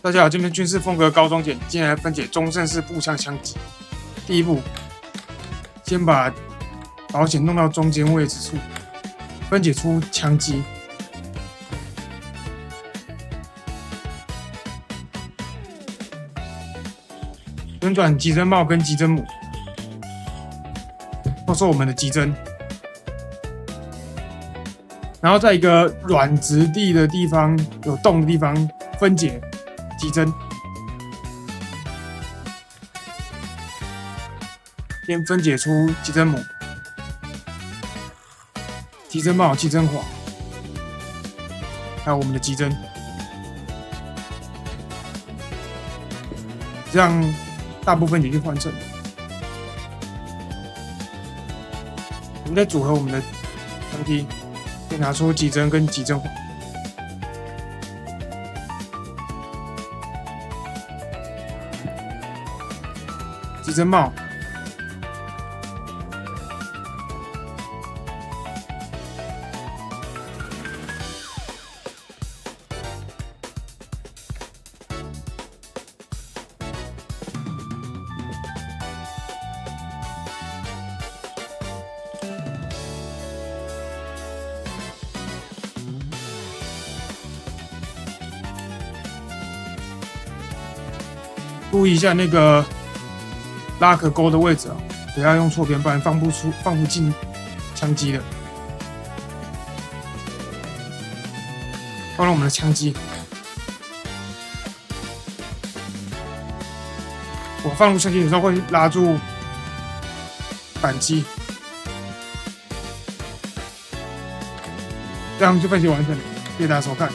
大家好，这边军事风格高中简，今天来分解中正式步枪枪击。第一步，先把保险弄到中间位置处，分解出枪机。旋转急针帽跟急针母，或是我们的急针，然后在一个软质地的地方、有洞的地方分解急针。先分解出急针母、急针帽、急针环，还有我们的急针，这样大部分已经完成了。我们再组合我们的枪机，先拿出急针跟急针环。急针帽。注意一下那个拉壳钩的位置啊，不要用错边，不然放不进枪机的。放入我们的枪机，我放入枪机的时候会拉住扳机，这样就分解完成了。谢谢大家收看。